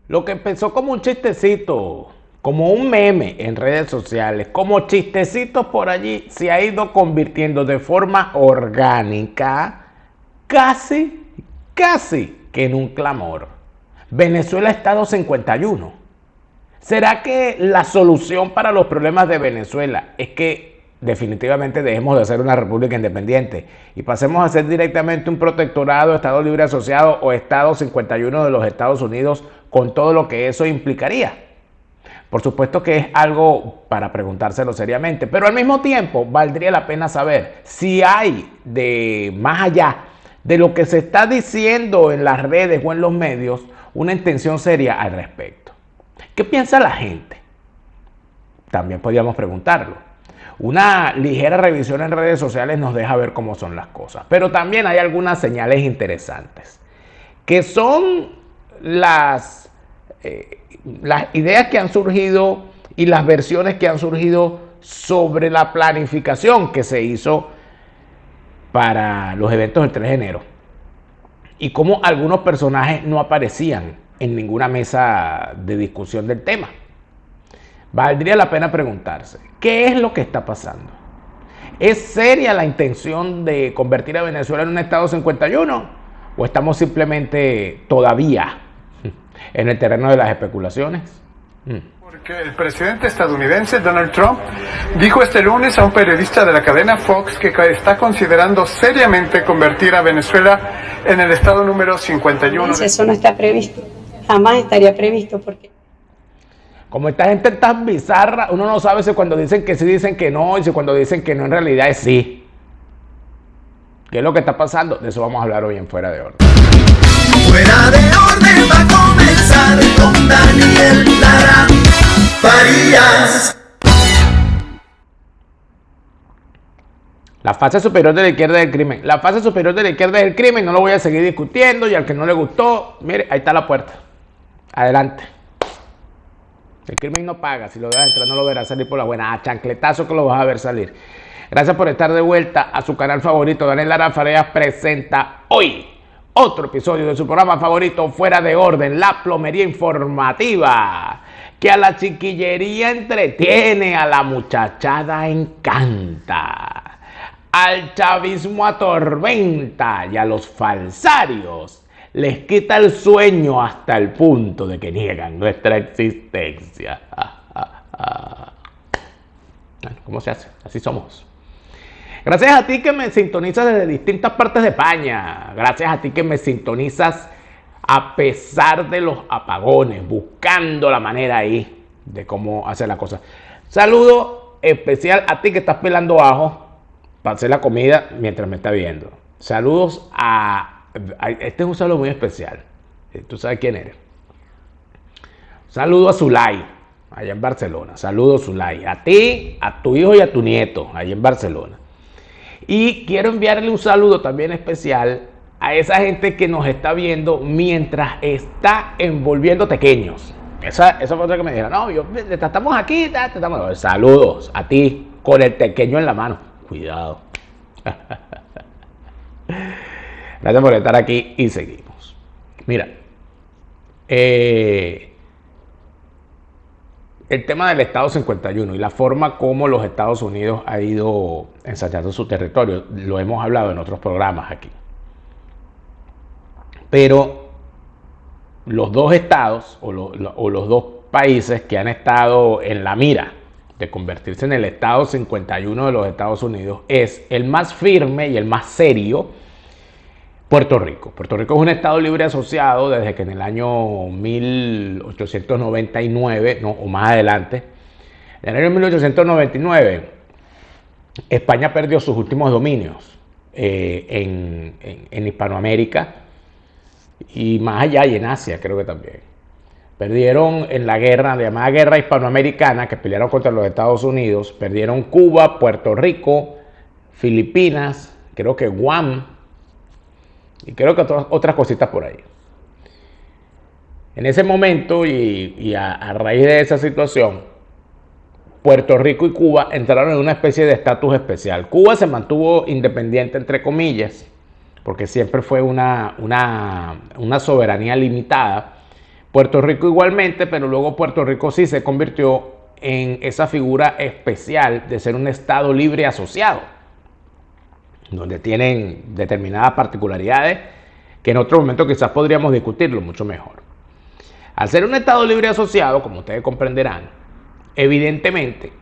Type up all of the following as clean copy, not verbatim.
Lo que empezó como un chistecito, como un meme en redes sociales, como chistecitos por allí, se ha ido convirtiendo de forma orgánica, casi, casi que en un clamor. Venezuela Estado 51. ¿Será que la solución para los problemas de Venezuela es que definitivamente dejemos de ser una república independiente y pasemos a ser directamente un protectorado, Estado Libre Asociado o Estado 51 de los Estados Unidos con todo lo que eso implicaría? Por supuesto que es algo para preguntárselo seriamente, pero al mismo tiempo valdría la pena saber si hay de más allá de lo que se está diciendo en las redes o en los medios una intención seria al respecto. ¿Qué piensa la gente? También podríamos preguntarlo. Una ligera revisión en redes sociales nos deja ver cómo son las cosas, pero también hay algunas señales interesantes, que son las ideas que han surgido y las versiones que han surgido sobre la planificación que se hizo para los eventos del 3 de enero y cómo algunos personajes no aparecían en ninguna mesa de discusión del tema. Valdría la pena preguntarse, ¿qué es lo que está pasando? ¿Es seria la intención de convertir a Venezuela en un Estado 51? ¿O estamos simplemente todavía en el terreno de las especulaciones? Porque el presidente estadounidense Donald Trump dijo este lunes a un periodista de la cadena Fox que está considerando seriamente convertir a Venezuela en el estado número 51. Eso no está previsto, jamás estaría previsto porque... Como esta gente tan bizarra, uno no sabe si cuando dicen que sí dicen que no y si cuando dicen que no en realidad es sí. ¿Qué es lo que está pasando? De eso vamos a hablar hoy en Fuera de Orden. Fuera de Orden va a comenzar con Daniel Lara Farías. La fase superior de la izquierda del crimen. La fase superior de la izquierda del crimen no lo voy a seguir discutiendo y al que no le gustó, mire, ahí está la puerta. Adelante. El crimen no paga, si lo dejas entrar no lo verás salir por la buena. A chancletazo que lo vas a ver salir. Gracias por estar de vuelta a su canal favorito. Daniel Lara Farías presenta hoy otro episodio de su programa favorito, Fuera de Orden, la plomería informativa, que a la chiquillería entretiene, a la muchachada encanta, al chavismo atormenta y a los falsarios les quita el sueño hasta el punto de que niegan nuestra existencia. Bueno, ¿cómo se hace? Así somos. Gracias a ti que me sintonizas desde distintas partes de España. Gracias a ti que me sintonizas a pesar de los apagones, buscando la manera ahí de cómo hacer la cosa. Saludo especial a ti que estás pelando ajo para hacer la comida mientras me está viendo. Saludos este es un saludo muy especial. Tú sabes quién eres. Saludo a Zulay, allá en Barcelona. Saludo, Zulay. A ti, a tu hijo y a tu nieto, allá en Barcelona. Y quiero enviarle un saludo también especial a esa gente que nos está viendo mientras está envolviendo tequeños. Esa fue otra que me dijeron, no, estamos aquí, estamos... Saludos a ti con el tequeño en la mano. Cuidado. Gracias por estar aquí y seguimos. Mira, el tema del Estado 51 y la forma como los Estados Unidos ha ido ensayando su territorio, lo hemos hablado en otros programas aquí. Pero los dos estados o los dos países que han estado en la mira de convertirse en el Estado 51 de los Estados Unidos es el más firme y el más serio, Puerto Rico. Puerto Rico es un Estado libre asociado desde que en el año 1899, no, o más adelante, en el año 1899, España perdió sus últimos dominios en Hispanoamérica y más allá y en Asia creo que también. Perdieron en la llamada guerra hispanoamericana que pelearon contra los Estados Unidos, perdieron Cuba, Puerto Rico, Filipinas, creo que Guam, y creo que otras cositas por ahí. En ese momento y a raíz de esa situación, Puerto Rico y Cuba entraron en una especie de estatus especial. Cuba se mantuvo independiente, entre comillas, porque siempre fue una soberanía limitada. Puerto Rico igualmente, pero luego Puerto Rico sí se convirtió en esa figura especial de ser un estado libre asociado, donde tienen determinadas particularidades que en otro momento quizás podríamos discutirlo mucho mejor. Al ser un estado libre asociado, como ustedes comprenderán, evidentemente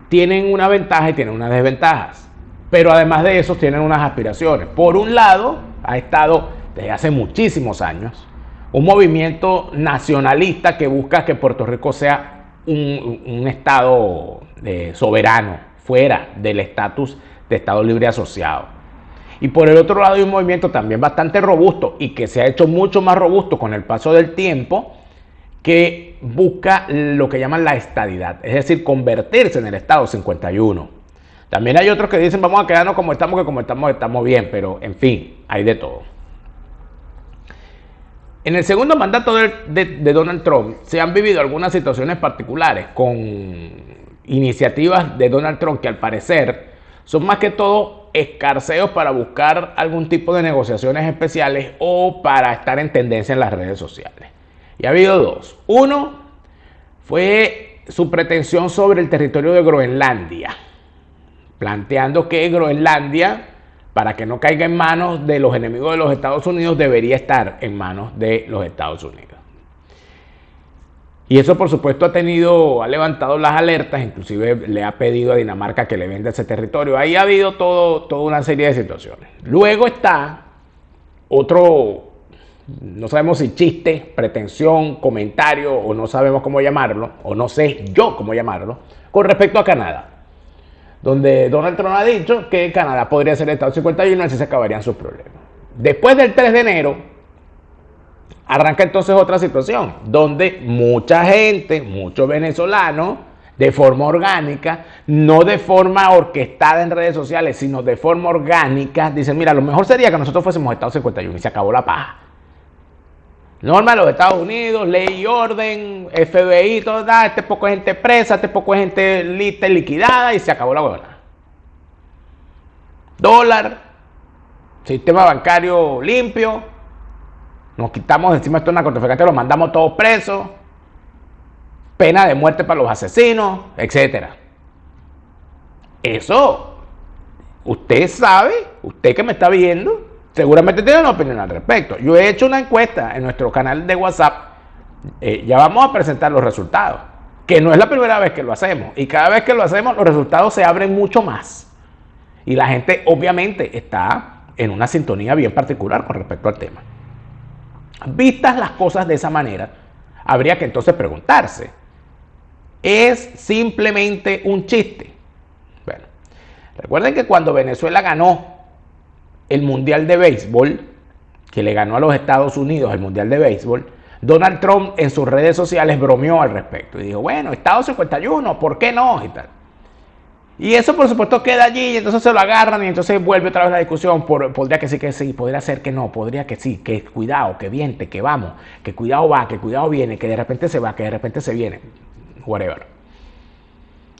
tienen una ventaja y tienen unas desventajas, pero además de eso tienen unas aspiraciones. Por un lado, ha estado desde hace muchísimos años un movimiento nacionalista que busca que Puerto Rico sea un estado soberano, fuera del estatus de estado libre asociado. Y por el otro lado hay un movimiento también bastante robusto y que se ha hecho mucho más robusto con el paso del tiempo, que busca lo que llaman la estadidad, es decir, convertirse en el estado 51. También hay otros que dicen vamos a quedarnos como estamos, que como estamos bien, pero en fin, hay de todo. En el segundo mandato de Donald Trump se han vivido algunas situaciones particulares con iniciativas de Donald Trump que al parecer son más que todo escarceos para buscar algún tipo de negociaciones especiales o para estar en tendencia en las redes sociales. Y ha habido dos. Uno fue su pretensión sobre el territorio de Groenlandia, planteando que Groenlandia, para que no caiga en manos de los enemigos de los Estados Unidos, debería estar en manos de los Estados Unidos. Y eso, por supuesto, ha levantado las alertas, inclusive le ha pedido a Dinamarca que le venda ese territorio. Ahí ha habido toda una serie de situaciones. Luego está otro, no sabemos si chiste, pretensión, comentario, o no sabemos cómo llamarlo, o no sé yo cómo llamarlo, con respecto a Canadá, donde Donald Trump ha dicho que Canadá podría ser el Estado 51 y así se acabarían sus problemas. Después del 3 de enero, arranca entonces otra situación, donde mucha gente, muchos venezolanos, de forma orgánica, no de forma orquestada en redes sociales, sino de forma orgánica, dicen, mira, lo mejor sería que nosotros fuésemos Estado 51 y se acabó la paja. Norma de los Estados Unidos, ley y orden, FBI, todo, este poco es gente presa, este poco es gente lista y liquidada y se acabó la huevona. Dólar, sistema bancario limpio, nos quitamos encima estos narcotraficantes, los mandamos todos presos, pena de muerte para los asesinos, etc. Eso, usted sabe, usted que me está viendo, seguramente tiene una opinión al respecto. Yo he hecho una encuesta en nuestro canal de WhatsApp. Ya vamos a presentar los resultados, que no es la primera vez que lo hacemos. Y cada vez que lo hacemos, los resultados se abren mucho más. Y la gente, obviamente, está en una sintonía bien particular con respecto al tema. Vistas las cosas de esa manera, habría que entonces preguntarse, ¿es simplemente un chiste? Bueno, recuerden que cuando Venezuela ganó el Mundial de Béisbol, que le ganó a los Estados Unidos el Mundial de Béisbol, Donald Trump en sus redes sociales bromeó al respecto y dijo, bueno, Estado 51, ¿por qué no? Y tal. Y eso por supuesto queda allí y entonces se lo agarran y entonces vuelve otra vez la discusión, podría que sí, podría ser que no, podría que sí, que cuidado, que viente, que vamos, que cuidado va, que cuidado viene, que de repente se va, que de repente se viene, whatever.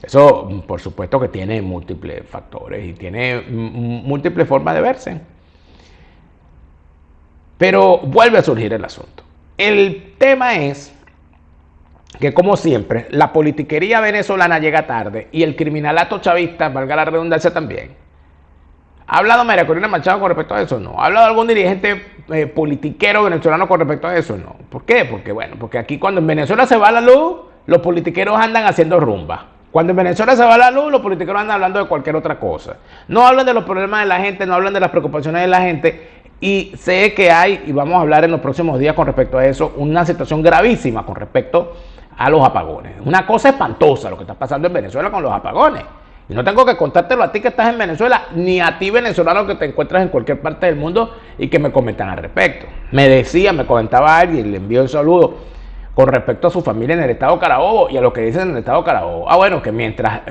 Eso, por supuesto que tiene múltiples factores y tiene múltiples formas de verse. Pero vuelve a surgir el asunto. El tema es que, como siempre, la politiquería venezolana llega tarde y el criminalato chavista, valga la redundancia también. ¿Ha hablado María Corina Machado con respecto a eso? No. ¿Ha hablado algún dirigente politiquero venezolano con respecto a eso? No. ¿Por qué? Porque aquí cuando en Venezuela se va la luz, los politiqueros andan haciendo rumba. Cuando en Venezuela se va la luz, los políticos andan hablando de cualquier otra cosa. No hablan de los problemas de la gente, no hablan de las preocupaciones de la gente. Y sé que hay, y vamos a hablar en los próximos días con respecto a eso, una situación gravísima con respecto a los apagones. Una cosa espantosa lo que está pasando en Venezuela con los apagones. Y no tengo que contártelo a ti que estás en Venezuela, ni a ti venezolano que te encuentras en cualquier parte del mundo y que me comentan al respecto. Me comentaba alguien, le envío un saludo, con respecto a su familia en el estado Carabobo y a lo que dicen en el estado Carabobo. Bueno, que mientras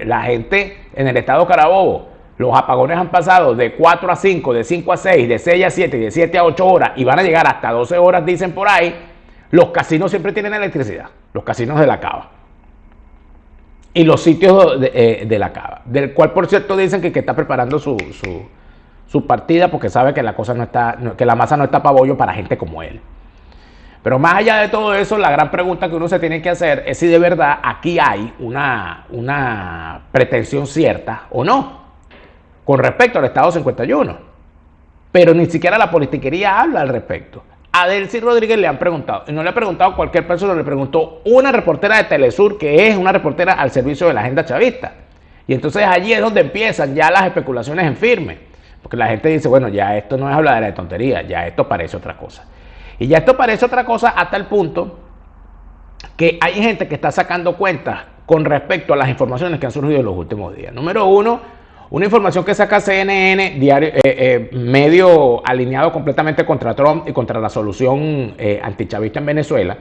la gente en el estado Carabobo, los apagones han pasado de 4 a 5, de 5 a 6, de 6 a 7 y de 7 a 8 horas y van a llegar hasta 12 horas, dicen por ahí, los casinos siempre tienen electricidad, los casinos de la Cava y los sitios de la Cava, del cual por cierto dicen que está preparando su partida porque sabe que la cosa no está, que la masa no está para bollo para gente como él. Pero más allá de todo eso, la gran pregunta que uno se tiene que hacer es si de verdad aquí hay una pretensión cierta o no con respecto al Estado 51. Pero ni siquiera la politiquería habla al respecto. A Delcy Rodríguez le han preguntado, y no le ha preguntado a cualquier persona, le preguntó una reportera de Telesur, que es una reportera al servicio de la agenda chavista. Y entonces allí es donde empiezan ya las especulaciones en firme. Porque la gente dice, bueno, ya esto no es habladera de tontería, ya esto parece otra cosa. Y ya esto parece otra cosa hasta el punto que hay gente que está sacando cuentas con respecto a las informaciones que han surgido en los últimos días. Número uno, una información que saca CNN, medio alineado completamente contra Trump y contra la solución antichavista en Venezuela,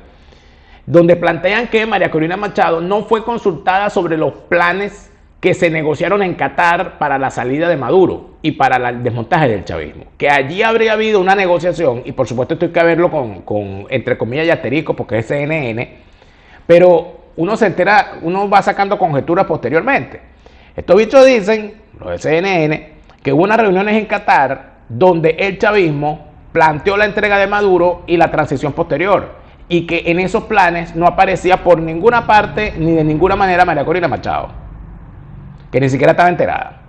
donde plantean que María Corina Machado no fue consultada sobre los planes que se negociaron en Qatar para la salida de Maduro y para el desmontaje del chavismo. Que allí habría habido una negociación, y por supuesto esto hay que verlo con entre comillas y asterisco porque es CNN, pero uno se entera, uno va sacando conjeturas posteriormente. Estos bichos dicen, los de CNN, que hubo unas reuniones en Qatar donde el chavismo planteó la entrega de Maduro y la transición posterior, y que en esos planes no aparecía por ninguna parte ni de ninguna manera María Corina Machado, que ni siquiera estaba enterada.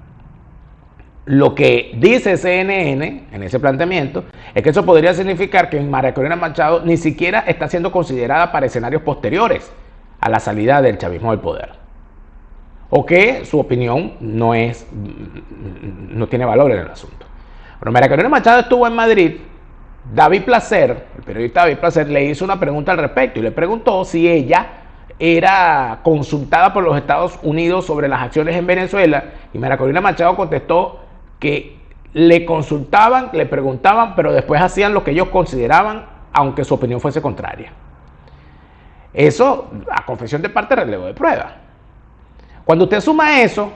Lo que dice CNN en ese planteamiento es que eso podría significar que María Corina Machado ni siquiera está siendo considerada para escenarios posteriores a la salida del chavismo del poder, o que su opinión no tiene valor en el asunto. Bueno, María Corina Machado estuvo en Madrid. David Placer, el periodista David Placer, le hizo una pregunta al respecto y le preguntó si ella era consultada por los Estados Unidos sobre las acciones en Venezuela, y María Corina Machado contestó que le consultaban, le preguntaban, pero después hacían lo que ellos consideraban, aunque su opinión fuese contraria. Eso, a confesión de parte, relevo de prueba. Cuando usted suma eso,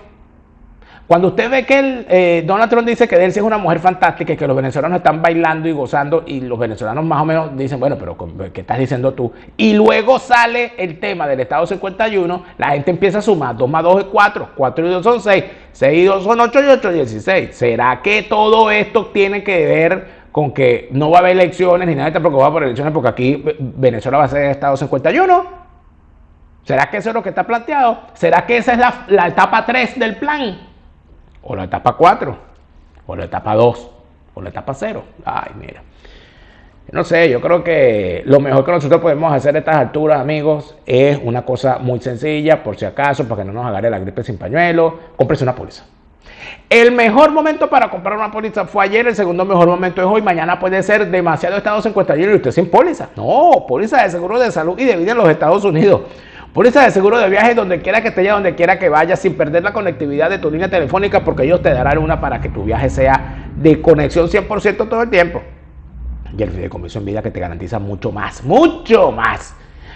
cuando usted ve que Donald Trump dice que Delcy es una mujer fantástica y que los venezolanos están bailando y gozando, y los venezolanos más o menos dicen, bueno, pero ¿qué estás diciendo tú? Y luego sale el tema del Estado 51, la gente empieza a sumar, 2 más 2 es 4, 4 y 2 son 6, 6 y 2 son 8 y 8 es 16. ¿Será que todo esto tiene que ver con que no va a haber elecciones ni nadie está preocupado por elecciones porque aquí Venezuela va a ser Estado 51? ¿Será que eso es lo que está planteado? ¿Será que esa es la etapa 3 del plan? O la etapa 4, o la etapa 2, o la etapa 0. Ay, mira. No sé, yo creo que lo mejor que nosotros podemos hacer a estas alturas, amigos, es una cosa muy sencilla, por si acaso, para que no nos agarre la gripe sin pañuelo, cómprese una póliza. El mejor momento para comprar una póliza fue ayer, el segundo mejor momento es hoy, mañana puede ser demasiado Estado 51 y usted sin póliza. No, póliza de seguro de salud y de vida en los Estados Unidos. Póliza de seguro de viaje donde quiera que esté, donde quiera que vaya, sin perder la conectividad de tu línea telefónica, porque ellos te darán una para que tu viaje sea de conexión 100% todo el tiempo. Y el fideicomiso en vida que te garantiza mucho más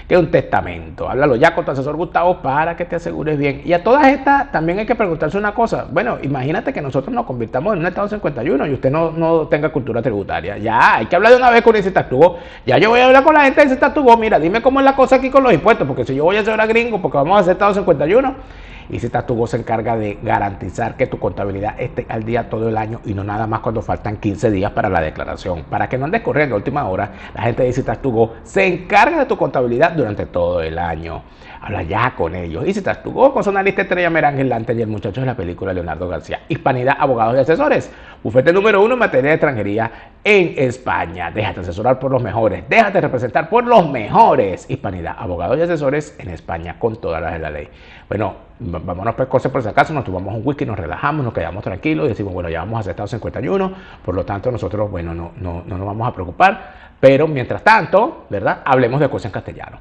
que un testamento. Háblalo ya con tu asesor Gustavo para que te asegures bien. Y a todas estas también hay que preguntarse una cosa. Bueno, imagínate que nosotros nos convirtamos en un Estado 51 y usted no tenga cultura tributaria. Ya, hay que hablar de una vez con ese Tactugo. Ya yo voy a hablar con la gente de ese Tactugo. Mira, dime cómo es la cosa aquí con los impuestos, porque si yo voy a ser ahora gringo, porque vamos a hacer Estado 51. Y si Tactugo se encarga de garantizar que tu contabilidad esté al día todo el año y no nada más cuando faltan 15 días para la declaración. Para que no andes corriendo a última hora, la gente de Tactugo se encarga de tu contabilidad durante todo el año. Habla ya con ellos. Y Tactugo con su analista estrella Merángel Lante y el muchacho de la película Leonardo García. Hispanidad, abogados y asesores. Bufete número 1 en materia de extranjería en España. Déjate asesorar por los mejores. Déjate representar por los mejores. Hispanidad, abogados y asesores en España con todas las de la ley. Bueno, vámonos por cosas por si acaso, nos tomamos un whisky, nos relajamos, nos quedamos tranquilos y decimos, bueno, ya vamos a hacer Estado 51, por lo tanto nosotros, bueno, no nos vamos a preocupar, pero mientras tanto, ¿verdad? Hablemos de Escocia en castellano.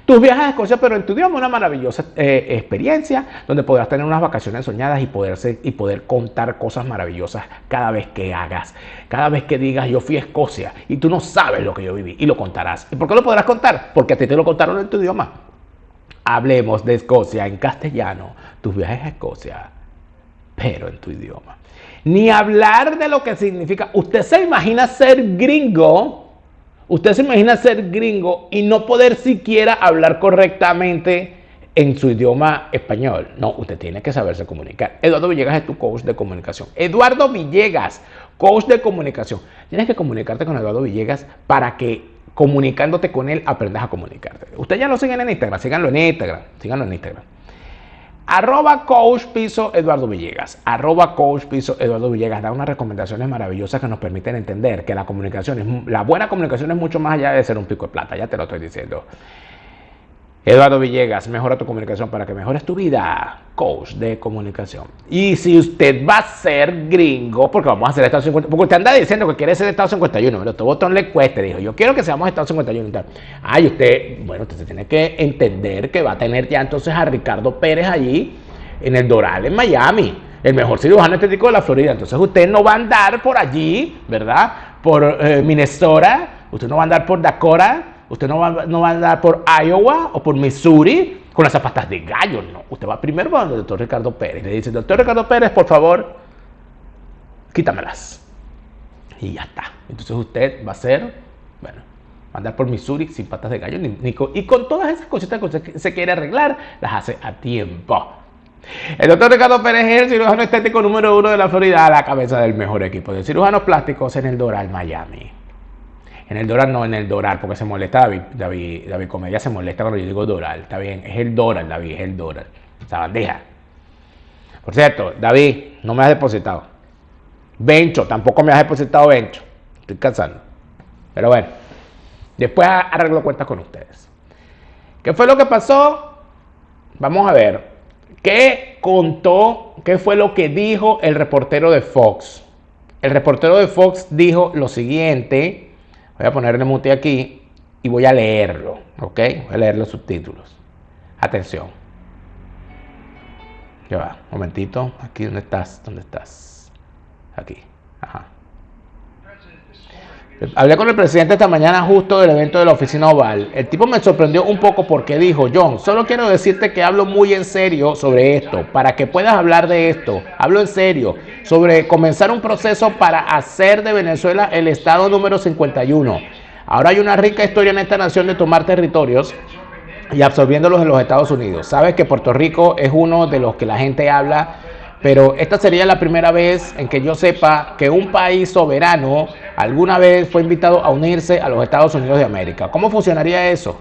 Tus viajes a Escocia, pero en tu idioma, una maravillosa experiencia donde podrás tener unas vacaciones soñadas y poder contar cosas maravillosas cada vez que hagas, cada vez que digas yo fui a Escocia y tú no sabes lo que yo viví y lo contarás. ¿Y por qué lo podrás contar? Porque a ti te lo contaron en tu idioma. Hablemos de Escocia en castellano, tus viajes a Escocia, pero en tu idioma. Ni hablar de lo que significa. Usted se imagina ser gringo. Usted se imagina ser gringo y no poder siquiera hablar correctamente en su idioma español. No, usted tiene que saberse comunicar. Eduardo Villegas es tu coach de comunicación. Eduardo Villegas, coach de comunicación. Tienes que comunicarte con Eduardo Villegas para que comunicándote con él, aprendas a comunicarte. Usted ya lo siguen en Instagram, síganlo en Instagram. @coach piso Eduardo Villegas. @coach piso Eduardo Villegas da unas recomendaciones maravillosas que nos permiten entender que la buena comunicación es mucho más allá de ser un pico de plata, ya te lo estoy diciendo. Eduardo Villegas, mejora tu comunicación para que mejores tu vida. Coach de comunicación. Y si usted va a ser gringo, porque vamos a hacer Estado 51, porque usted anda diciendo que quiere ser Estado 51, pero tu botón le cueste, dijo, yo quiero que seamos Estado 51 y tal. Y usted se tiene que entender que va a tener ya entonces a Ricardo Pérez allí, en el Doral, en Miami, el mejor cirujano estético de la Florida. Entonces usted no va a andar por allí, ¿verdad? Por Minnesota, usted no va a andar por Dakota, usted no va a andar por Iowa o por Missouri con las zapatas de gallo, no. Usted va primero donde el doctor Ricardo Pérez. Le dice, doctor Ricardo Pérez, por favor, quítamelas. Y ya está. Entonces usted va a andar por Missouri sin patas de gallo. Y con todas esas cositas que usted se quiere arreglar, las hace a tiempo. El doctor Ricardo Pérez es el cirujano estético número 1 de la Florida, a la cabeza del mejor equipo de cirujanos plásticos en el Doral, Miami. En el Doral no, en el Doral, porque se molesta David Comedia, se molesta cuando yo digo Doral. Está bien, es el Doral, David, es el Doral. Esa bandeja. Por cierto, David, no me has depositado. Bencho, tampoco me has depositado Bencho. Estoy cansando. Pero bueno, después arreglo cuentas con ustedes. ¿Qué fue lo que pasó? Vamos a ver. ¿Qué contó? ¿Qué fue lo que dijo el reportero de Fox? El reportero de Fox dijo lo siguiente. Voy a ponerle mute aquí y voy a leerlo, ¿ok? Voy a leer los subtítulos. Atención. Ya va, un momentito. Aquí, ¿dónde estás? ¿Dónde estás? Aquí. Ajá. Hablé con el presidente esta mañana justo del evento de la oficina oval. El tipo me sorprendió un poco porque dijo, John, solo quiero decirte que hablo muy en serio sobre esto, para que puedas hablar de esto. Hablo en serio sobre comenzar un proceso para hacer de Venezuela el estado número 51. Ahora hay una rica historia en esta nación de tomar territorios y absorbiéndolos en los Estados Unidos. Sabes que Puerto Rico es uno de los que la gente habla, pero esta sería la primera vez en que yo sepa que un país soberano alguna vez fue invitado a unirse a los Estados Unidos de América. ¿Cómo funcionaría eso?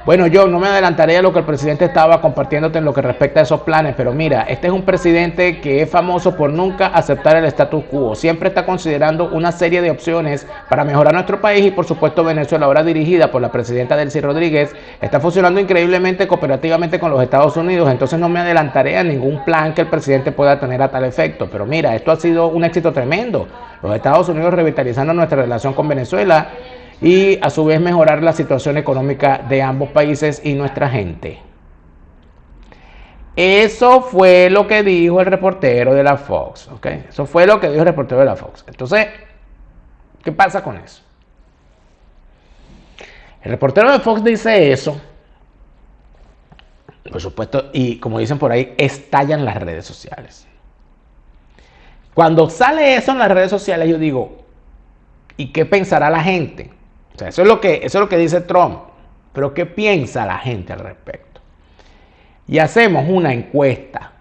Bueno, yo no me adelantaré a lo que el presidente estaba compartiéndote en lo que respecta a esos planes, pero mira, este es un presidente que es famoso por nunca aceptar el status quo. Siempre está considerando una serie de opciones para mejorar nuestro país y por supuesto Venezuela, ahora dirigida por la presidenta Delcy Rodríguez, está funcionando increíblemente cooperativamente con los Estados Unidos. Entonces no me adelantaré a ningún plan que el presidente pueda tener a tal efecto. Pero mira, esto ha sido un éxito tremendo. Los Estados Unidos revitalizando nuestra relación con Venezuela y a su vez mejorar la situación económica de ambos países y nuestra gente. Eso fue lo que dijo el reportero de la Fox, ¿ok? Eso fue lo que dijo el reportero de la Fox. Entonces, ¿qué pasa con eso? El reportero de Fox dice eso, por supuesto, y como dicen por ahí, estallan las redes sociales. Cuando sale eso en las redes sociales, yo digo, ¿y qué pensará la gente? O sea, eso es lo que dice Trump. Pero ¿qué piensa la gente al respecto? Y hacemos una encuesta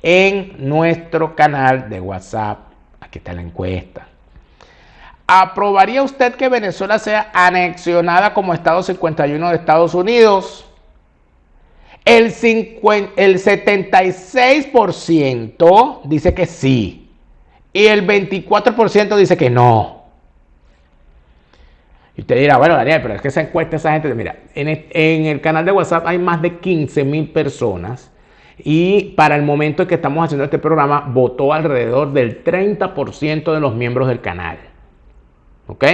en nuestro canal de WhatsApp. Aquí está la encuesta. ¿Aprobaría usted que Venezuela sea anexionada como Estado 51 de Estados Unidos? El 76% dice que sí. Y el 24% dice que no. Y usted dirá, bueno, Daniel, pero es que esa encuesta, esa gente, mira, en el canal de WhatsApp hay más de 15,000 personas y para el momento en que estamos haciendo este programa, votó alrededor del 30% de los miembros del canal. ¿Ok?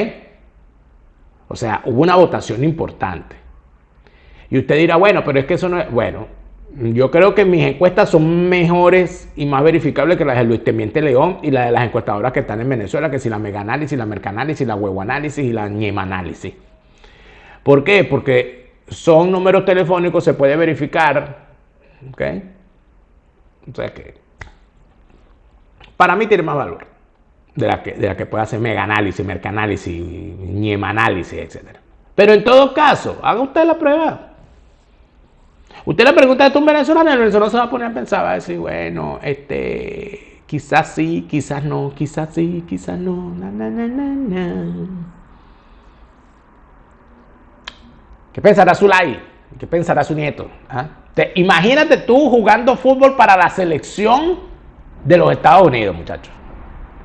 O sea, hubo una votación importante. Y usted dirá, bueno, pero es que eso no es... Bueno, yo creo que mis encuestas son mejores y más verificables que las de Luis Temiente León y las de las encuestadoras que están en Venezuela, que si la Megaanálisis, la Mercanálisis, la Huevoanálisis y la Ñemanálisis. ¿Por qué? Porque son números telefónicos, se puede verificar. ¿Ok? O sea que para mí tiene más valor de la que pueda hacer Megaanálisis, Mercanálisis, Ñemanálisis, etc. Pero en todo caso, haga usted la prueba. Usted le pregunta a un venezolano y el venezolano se va a poner a pensar, va a decir, bueno, quizás sí, quizás no, quizás sí, quizás no, ¿Qué pensará Zulay? ¿Qué pensará su nieto? ¿Ah? Imagínate tú jugando fútbol para la selección de los Estados Unidos, muchachos.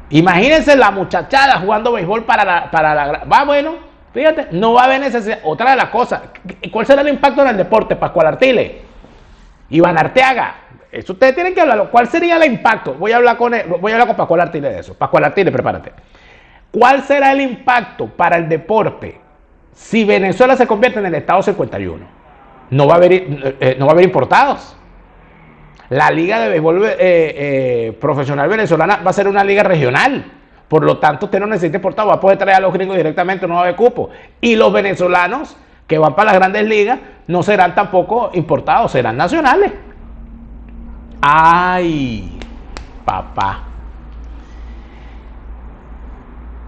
Imagínense la muchachada jugando béisbol para la... Va, bueno, fíjate, no va a haber necesidad. Otra de las cosas, ¿cuál será el impacto en el deporte? Pascual Artiles, Iván Arteaga, eso ustedes tienen que hablarlo. ¿Cuál sería el impacto? Voy a hablar con Pascual Artiles de eso. Pascual Artiles, prepárate. ¿Cuál será el impacto para el deporte si Venezuela se convierte en el Estado 51? No va a haber importados. La liga de béisbol profesional venezolana va a ser una liga regional. Por lo tanto, usted no necesita importados. Va a poder traer a los gringos directamente, no va a haber cupo. Y los venezolanos que van para las grandes ligas no serán tampoco importados, serán nacionales. ¡Ay, papá!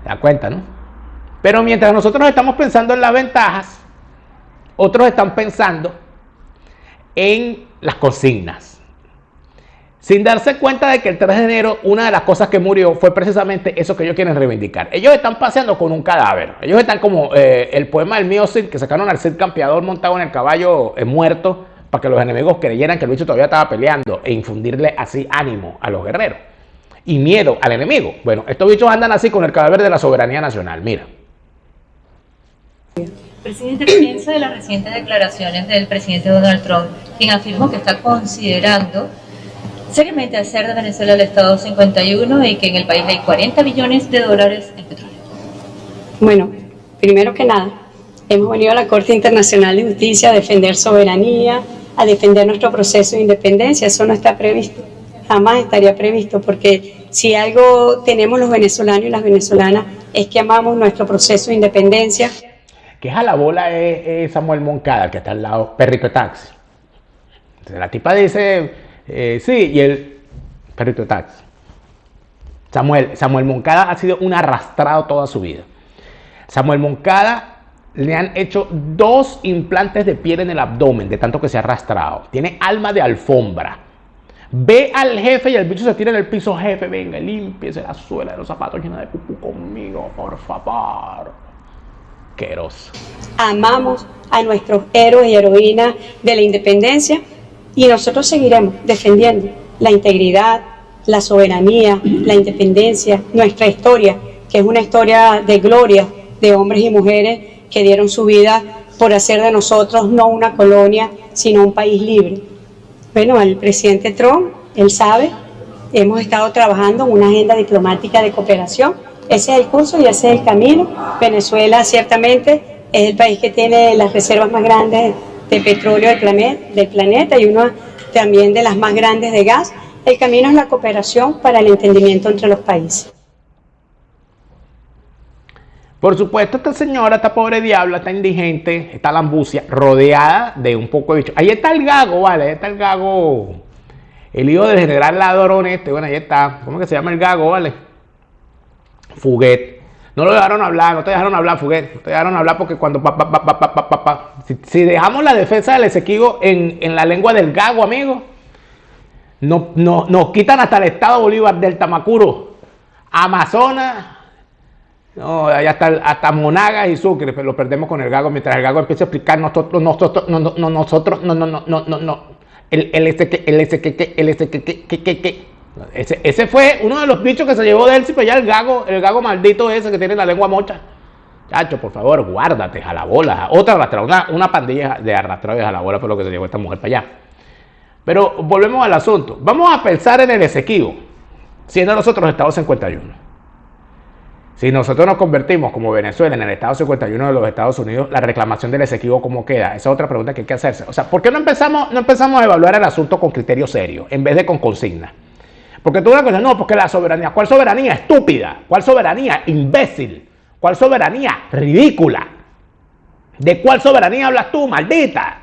¿Se da cuenta, no? Pero mientras nosotros estamos pensando en las ventajas, otros están pensando en las consignas. Sin darse cuenta de que el 3 de enero una de las cosas que murió fue precisamente eso que ellos quieren reivindicar. Ellos están paseando con un cadáver. Ellos están como el poema del mío Cid, que sacaron al Cid campeador montado en el caballo muerto para que los enemigos creyeran que el bicho todavía estaba peleando e infundirle así ánimo a los guerreros y miedo al enemigo. Bueno, estos bichos andan así con el cadáver de la soberanía nacional. Mira. Presidente, ¿qué piensa de las recientes declaraciones del presidente Donald Trump, quien afirmó que está considerando seriamente hacer de Venezuela el Estado 51 y que en el país hay 40 billones de dólares en petróleo? Bueno, primero que nada, hemos venido a la Corte Internacional de Justicia a defender soberanía, a defender nuestro proceso de independencia. Eso no está previsto, jamás estaría previsto, porque si algo tenemos los venezolanos y las venezolanas es que amamos nuestro proceso de independencia. Que a la bola es Samuel Moncada, que está al lado, perrito de taxi. Entonces, la tipa dice... sí, y el perrito de taxi. Samuel Moncada ha sido un arrastrado toda su vida. Samuel Moncada le han hecho 2 implantes de piel en el abdomen, de tanto que se ha arrastrado. Tiene alma de alfombra. Ve al jefe y el bicho se tira en el piso. Jefe, venga, límpiese la suela de los zapatos llena de pupú conmigo, por favor. Queroso. Amamos a nuestros héroes y heroínas de la independencia. Y nosotros seguiremos defendiendo la integridad, la soberanía, la independencia, nuestra historia, que es una historia de gloria de hombres y mujeres que dieron su vida por hacer de nosotros no una colonia, sino un país libre. Bueno, el presidente Trump, él sabe, hemos estado trabajando en una agenda diplomática de cooperación. Ese es el curso y ese es el camino. Venezuela ciertamente es el país que tiene las reservas más grandes de petróleo del planeta y una también de las más grandes de gas. El camino es la cooperación para el entendimiento entre los países. Por supuesto, esta señora, esta pobre diabla, esta indigente, esta lambucia, rodeada de un poco de bicho. Ahí está el Gago, ¿vale? Ahí está el Gago, el hijo del general Ladrón bueno, ahí está. ¿Cómo que se llama el Gago, vale? Fuguet. No lo dejaron hablar, no te dejaron hablar, Fuguet. No te dejaron hablar porque cuando... Si dejamos la defensa del Esequibo en la lengua del Gago, amigo, nos quitan hasta el estado Bolívar del Tamacuro, Amazonas, no, allá hasta Monagas y Sucre, pero lo perdemos con el Gago mientras el Gago empieza a explicar Ese fue uno de los bichos que se llevó de él, pero ya el gago maldito ese que tiene la lengua mocha. Chacho, por favor, guárdate, a la bola. Otra arrastrada, una pandilla de arrastrados a la bola por lo que se llevó esta mujer para allá. Pero volvemos al asunto. Vamos a pensar en el Esequibo, siendo nosotros el Estado 51. Si nosotros nos convertimos como Venezuela en el Estado 51 de los Estados Unidos, la reclamación del Esequibo, ¿cómo queda? Esa es otra pregunta que hay que hacerse. O sea, ¿por qué no empezamos a evaluar el asunto con criterio serio, en vez de con consignas? Porque tú una cosa, no, porque la soberanía, ¿cuál soberanía estúpida? ¿Cuál soberanía imbécil? ¿Cuál soberanía ridícula? ¿De cuál soberanía hablas tú, maldita?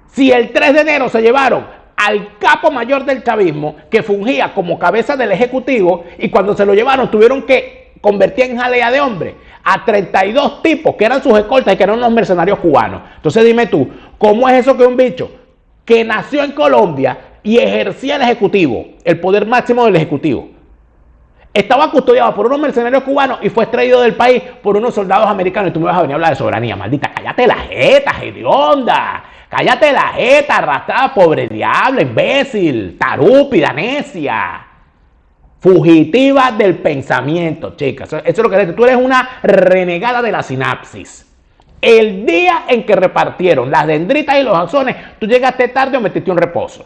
Si el 3 de enero se llevaron al capo mayor del chavismo, que fungía como cabeza del ejecutivo, y cuando se lo llevaron tuvieron que convertir en jalea de hombre a 32 tipos que eran sus escoltas y que eran unos mercenarios cubanos. Entonces dime tú, ¿cómo es eso que un bicho que nació en Colombia y ejercía el ejecutivo, el poder máximo del ejecutivo, estaba custodiado por unos mercenarios cubanos y fue extraído del país por unos soldados americanos. Y tú me vas a venir a hablar de soberanía, maldita. Cállate la jeta, hedionda. Cállate la jeta, arrastrada, pobre diablo, imbécil, tarúpida, necia. Fugitiva del pensamiento, chicas. Eso es lo que eres. Tú eres una renegada de la sinapsis. El día en que repartieron las dendritas y los axones, tú llegaste tarde o metiste un reposo.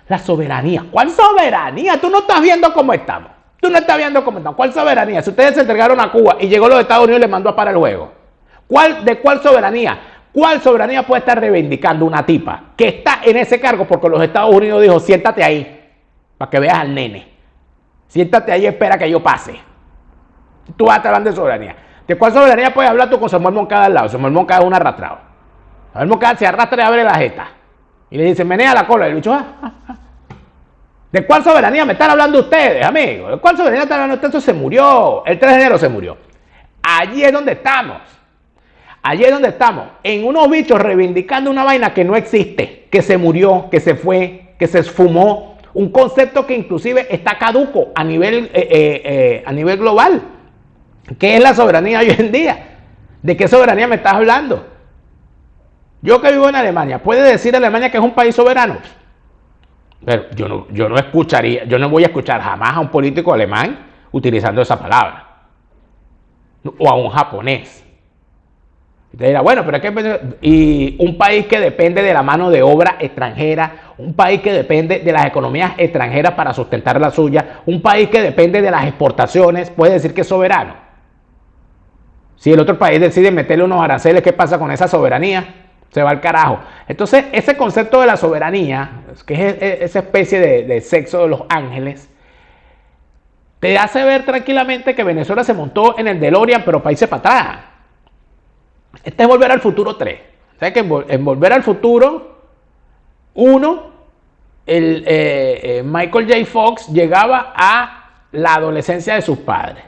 La soberanía. ¿Cuál soberanía? Tú no estás viendo cómo estamos. Tú no estás viendo cómo estamos. ¿Cuál soberanía? Si ustedes se entregaron a Cuba y llegó los Estados Unidos y les mandó a parar el juego. ¿De cuál soberanía? ¿Cuál soberanía puede estar reivindicando una tipa que está en ese cargo porque los Estados Unidos dijo, siéntate ahí para que veas al nene? Siéntate ahí y espera que yo pase. Tú vas a estar hablando de soberanía. ¿De cuál soberanía puedes hablar tú con Samuel Moncada al lado? Samuel Moncada es un arrastrado. Samuel Moncada se arrastra y abre la jeta. Y le dice, menea la cola. Y el bicho, ¿de cuál soberanía me están hablando ustedes, amigos? ¿De cuál soberanía están hablando ustedes? Eso se murió. El 3 de enero se murió. Allí es donde estamos. Allí es donde estamos. En unos bichos reivindicando una vaina que no existe. Que se murió, que se fue, que se esfumó. Un concepto que inclusive está caduco a nivel global. ¿Qué es la soberanía hoy en día? ¿De qué soberanía me estás hablando? Yo que vivo en Alemania, ¿puede decir Alemania que es un país soberano? Pero yo no escucharía, yo no voy a escuchar jamás a un político alemán utilizando esa palabra. O a un japonés. Y te dirá, bueno, pero es que... Y un país que depende de la mano de obra extranjera, un país que depende de las economías extranjeras para sustentar la suya, un país que depende de las exportaciones, puede decir que es soberano. Si el otro país decide meterle unos aranceles, ¿qué pasa con esa soberanía? Se va al carajo. Entonces, ese concepto de la soberanía, que es esa especie de sexo de los ángeles, te hace ver tranquilamente que Venezuela se montó en el DeLorean, pero países para atrás. Este es Volver al Futuro 3. O sea que en Volver al Futuro 1, Michael J. Fox llegaba a la adolescencia de sus padres.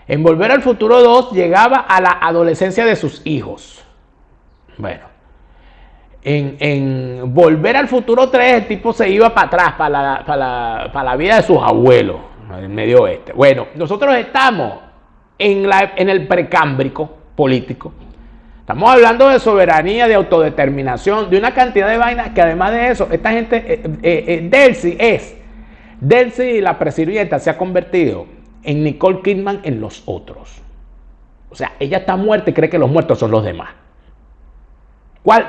En Volver al Futuro 2 llegaba a la adolescencia de sus hijos. Bueno, en Volver al Futuro 3 el tipo se iba para atrás, para la vida de sus abuelos, en el Medio Oeste. Bueno, nosotros estamos en el precámbrico político. Estamos hablando de soberanía, de autodeterminación, de una cantidad de vainas que además de eso, esta gente, Delcy, la presidenta, se ha convertido en Nicole Kidman en Los Otros. O sea, ella está muerta y cree que los muertos son los demás.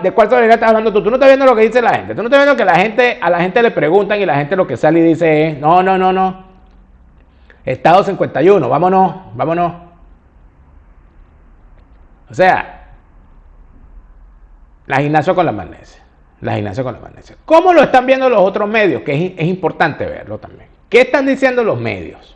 ¿De cuál soberanía estás hablando tú? Tú no estás viendo lo que dice la gente. Tú no estás viendo que a la gente le preguntan y la gente lo que sale y dice es, no. Estado 51, vámonos. O sea, la gimnasia con la magnesia. ¿Cómo lo están viendo los otros medios? Que es importante verlo también. ¿Qué están diciendo los medios?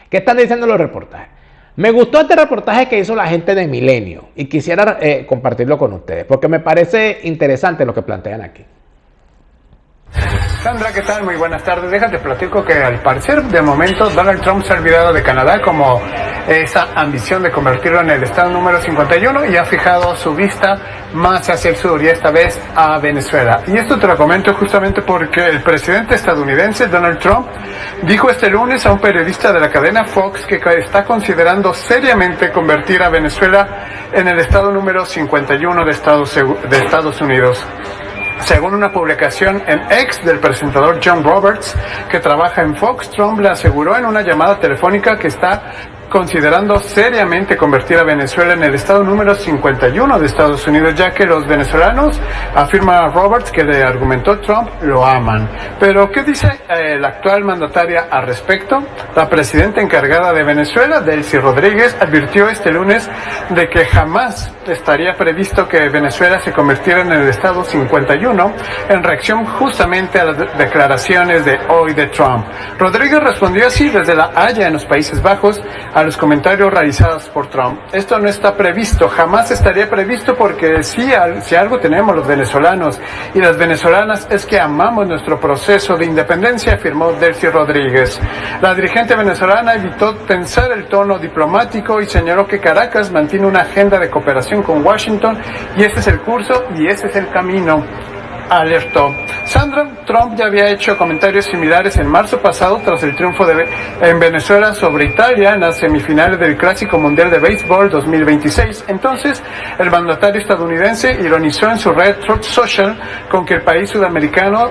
¿Qué están diciendo los reportajes? Me gustó este reportaje que hizo la gente de Milenio y quisiera compartirlo con ustedes porque me parece interesante lo que plantean aquí. Sandra, ¿qué tal? Muy buenas tardes. Déjate platico que al parecer de momento Donald Trump se ha olvidado de Canadá como esa ambición de convertirlo en el estado número 51 y ha fijado su vista más hacia el sur y esta vez a Venezuela. Y esto te lo comento justamente porque el presidente estadounidense Donald Trump dijo este lunes a un periodista de la cadena Fox que está considerando seriamente convertir a Venezuela en el estado número 51 de Estados Unidos. Según una publicación en X del presentador John Roberts, que trabaja en Fox, Trump le aseguró en una llamada telefónica que está considerando seriamente convertir a Venezuela en el estado número 51 de Estados Unidos, ya que los venezolanos, afirma Roberts, que le argumentó Trump, lo aman. Pero, ¿qué dice la actual mandataria al respecto? La presidenta encargada de Venezuela, Delcy Rodríguez, advirtió este lunes de que jamás estaría previsto que Venezuela se convirtiera en el estado 51, en reacción justamente a las declaraciones de hoy de Trump. Rodríguez respondió así desde La Haya, en los Países Bajos, a los comentarios realizados por Trump. Esto no está previsto, jamás estaría previsto porque si algo tenemos los venezolanos y las venezolanas es que amamos nuestro proceso de independencia, afirmó Delcy Rodríguez. La dirigente venezolana evitó tensar el tono diplomático y señaló que Caracas mantiene una agenda de cooperación con Washington y este es el curso y ese es el camino. Alertó. Sandra Trump ya había hecho comentarios similares en marzo pasado tras el triunfo en Venezuela sobre Italia en las semifinales del Clásico Mundial de Béisbol 2026. Entonces, el mandatario estadounidense ironizó en su red Truth Social con que el país sudamericano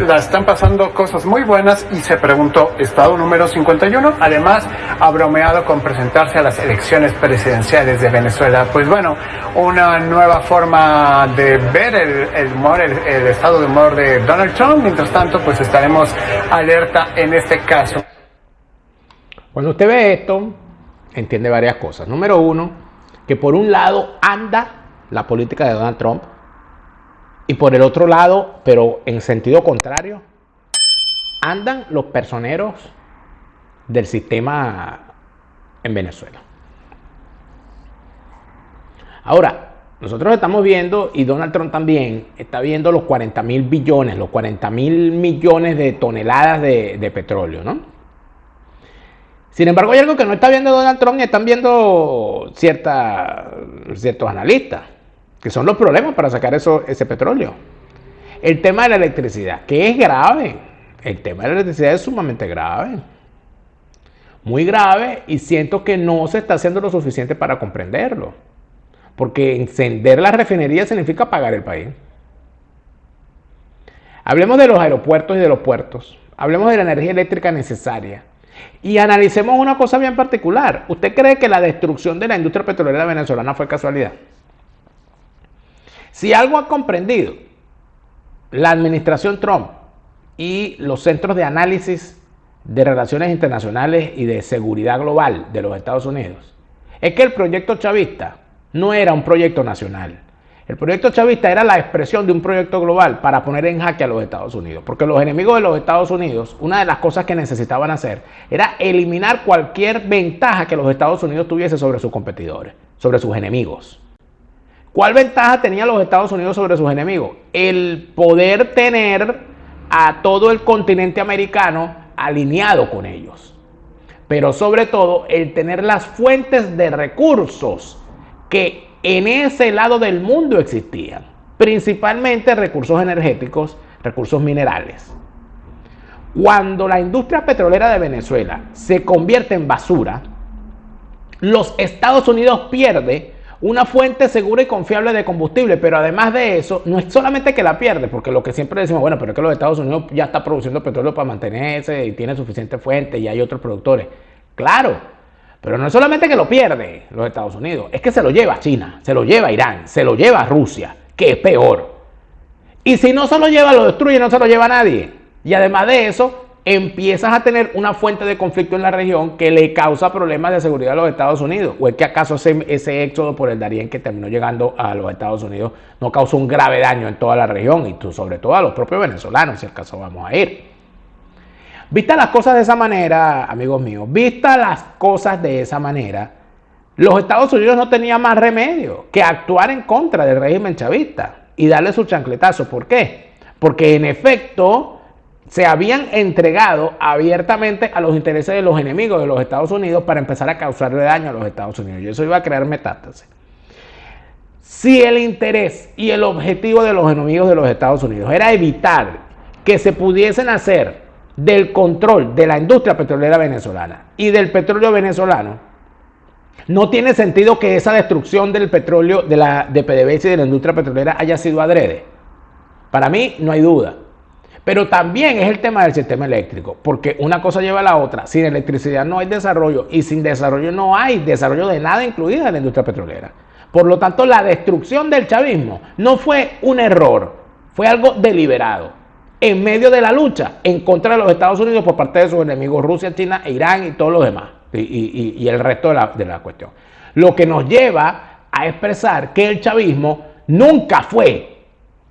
la están pasando cosas muy buenas y se preguntó, ¿estado número 51? Además, ha bromeado con presentarse a las elecciones presidenciales de Venezuela. Pues bueno, una nueva forma de ver el estado de humor de Donald Trump. Mientras tanto, pues estaremos alerta en este caso. Cuando usted ve esto, entiende varias cosas. Número uno, que por un lado anda la política de Donald Trump y por el otro lado, pero en sentido contrario, andan los personeros del sistema en Venezuela. Ahora, nosotros estamos viendo, y Donald Trump también, está viendo los 40.000 billones, los 40.000 millones de toneladas de petróleo, ¿no? Sin embargo, hay algo que no está viendo Donald Trump y están viendo ciertos analistas, que son los problemas para sacar ese petróleo. El tema de la electricidad, que es grave. El tema de la electricidad es sumamente grave. Muy grave, y siento que no se está haciendo lo suficiente para comprenderlo. Porque encender la refinería significa pagar el país. Hablemos de los aeropuertos y de los puertos. Hablemos de la energía eléctrica necesaria. Y analicemos una cosa bien particular. ¿Usted cree que la destrucción de la industria petrolera venezolana fue casualidad? Si algo ha comprendido la administración Trump y los centros de análisis de relaciones internacionales y de seguridad global de los Estados Unidos, es que el proyecto chavista no era un proyecto nacional. El proyecto chavista era la expresión de un proyecto global para poner en jaque a los Estados Unidos. Porque los enemigos de los Estados Unidos, una de las cosas que necesitaban hacer era eliminar cualquier ventaja que los Estados Unidos tuviese sobre sus competidores, sobre sus enemigos. ¿Cuál ventaja tenían los Estados Unidos sobre sus enemigos? El poder tener a todo el continente americano alineado con ellos. Pero sobre todo, el tener las fuentes de recursos que en ese lado del mundo existían, principalmente recursos energéticos, recursos minerales. Cuando la industria petrolera de Venezuela se convierte en basura, los Estados Unidos pierden una fuente segura y confiable de combustible, pero además de eso, no es solamente que la pierde, porque lo que siempre decimos, bueno, pero es que los Estados Unidos ya está produciendo petróleo para mantenerse y tiene suficiente fuente y hay otros productores. Claro. Pero no es solamente que lo pierde los Estados Unidos, es que se lo lleva a China, se lo lleva a Irán, se lo lleva a Rusia, que es peor. Y si no se lo lleva, lo destruye, no se lo lleva a nadie. Y además de eso, empiezas a tener una fuente de conflicto en la región que le causa problemas de seguridad a los Estados Unidos. ¿O es que acaso ese éxodo por el Darién que terminó llegando a los Estados Unidos no causó un grave daño en toda la región y sobre todo a los propios venezolanos, si acaso vamos a ir? Vistas las cosas de esa manera, amigos míos, vistas las cosas de esa manera, los Estados Unidos no tenían más remedio que actuar en contra del régimen chavista y darle su chancletazo. ¿Por qué? Porque en efecto se habían entregado abiertamente a los intereses de los enemigos de los Estados Unidos para empezar a causarle daño a los Estados Unidos. Y eso iba a crear metástasis. Si el interés y el objetivo de los enemigos de los Estados Unidos era evitar que se pudiesen hacer del control de la industria petrolera venezolana y del petróleo venezolano, no tiene sentido que esa destrucción del petróleo de PDVSA y de la industria petrolera haya sido adrede. Para mí no hay duda. Pero también es el tema del sistema eléctrico, porque una cosa lleva a la otra. Sin electricidad no hay desarrollo y sin desarrollo no hay desarrollo de nada, incluida la industria petrolera. Por lo tanto, la destrucción del chavismo no fue un error, fue algo deliberado en medio de la lucha en contra de los Estados Unidos por parte de sus enemigos Rusia, China, Irán y todos los demás y el resto de la cuestión. Lo que nos lleva a expresar que el chavismo nunca fue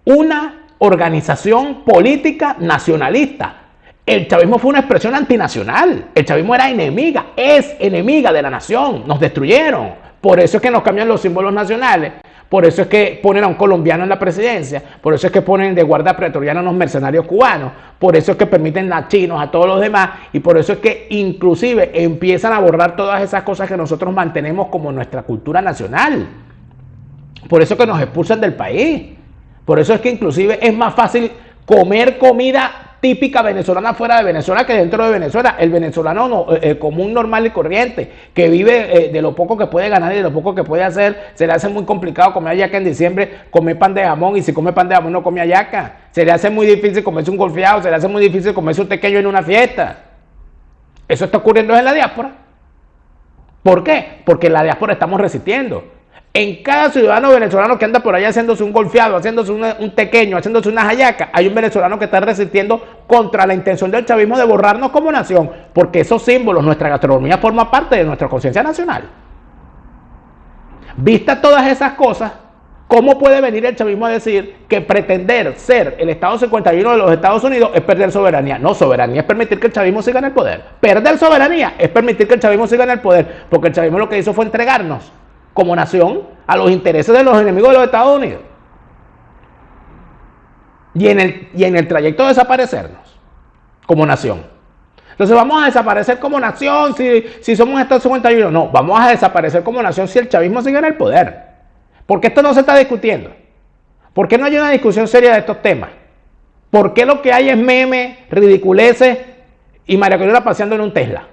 una organización política nacionalista. El chavismo fue una expresión antinacional. El chavismo era enemiga, es enemiga de la nación. Nos destruyeron. Por eso es que nos cambian los símbolos nacionales. Por eso es que ponen a un colombiano en la presidencia. Por eso es que ponen de guardia pretoriana a unos mercenarios cubanos. Por eso es que permiten a chinos, a todos los demás. Y por eso es que inclusive empiezan a borrar todas esas cosas que nosotros mantenemos como nuestra cultura nacional. Por eso es que nos expulsan del país. Por eso es que inclusive es más fácil comer comida típica venezolana fuera de Venezuela que dentro de Venezuela. El venezolano no, común, normal y corriente, que vive de lo poco que puede ganar y de lo poco que puede hacer, se le hace muy complicado comer hallaca en diciembre, comer pan de jamón, y si come pan de jamón no come hallaca. Se le hace muy difícil comerse un golfeado, se le hace muy difícil comerse un tequeño en una fiesta. Eso está ocurriendo en la diáspora. ¿Por qué? Porque en la diáspora estamos resistiendo. En cada ciudadano venezolano que anda por allá haciéndose un golfeado, haciéndose un tequeño, haciéndose una hallaca, hay un venezolano que está resistiendo contra la intención del chavismo de borrarnos como nación, porque esos símbolos, nuestra gastronomía forma parte de nuestra conciencia nacional. Vista todas esas cosas, ¿cómo puede venir el chavismo a decir que pretender ser el Estado 51 de los Estados Unidos es perder soberanía? No, soberanía es permitir que el chavismo siga en el poder. Perder soberanía es permitir que el chavismo siga en el poder, porque el chavismo lo que hizo fue entregarnos como nación a los intereses de los enemigos de los Estados Unidos. Y en el trayecto de desaparecernos como nación. Entonces vamos a desaparecer como nación si somos Estado 51. No, vamos a desaparecer como nación si el chavismo sigue en el poder. ¿Por qué esto no se está discutiendo? ¿Por qué no hay una discusión seria de estos temas? ¿Por qué lo que hay es memes, ridiculeces y María Corina paseando en un Tesla?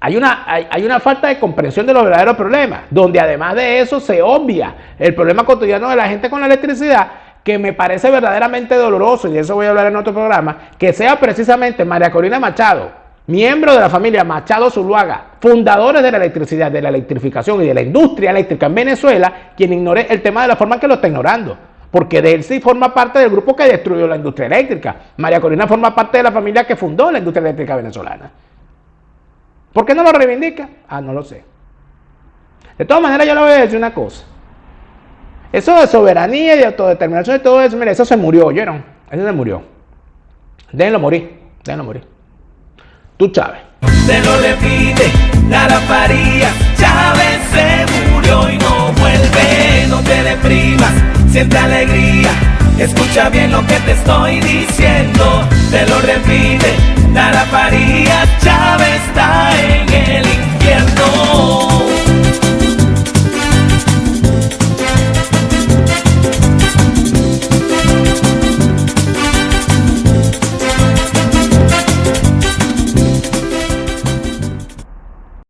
Hay una falta de comprensión de los verdaderos problemas, donde además de eso se obvia el problema cotidiano de la gente con la electricidad, que me parece verdaderamente doloroso, y de eso voy a hablar en otro programa, que sea precisamente María Corina Machado, miembro de la familia Machado Zuluaga, fundadores de la electricidad, de la electrificación y de la industria eléctrica en Venezuela, quien ignore el tema de la forma en que lo está ignorando. Porque de él sí forma parte del grupo que destruyó la industria eléctrica. María Corina forma parte de la familia que fundó la industria eléctrica venezolana. ¿Por qué no lo reivindica? Ah, no lo sé. De todas maneras, yo le voy a decir una cosa. Eso de soberanía y de autodeterminación y todo eso, mire, eso se murió, ¿oyeron? Eso se murió. Déjenlo morir, déjenlo morir. Tú, Chávez. Se lo repite Lara Farías. Chávez se murió y no vuelve. No te deprimas, siente alegría. Escucha bien lo que te estoy diciendo. Te lo repite Lara Farías. Chávez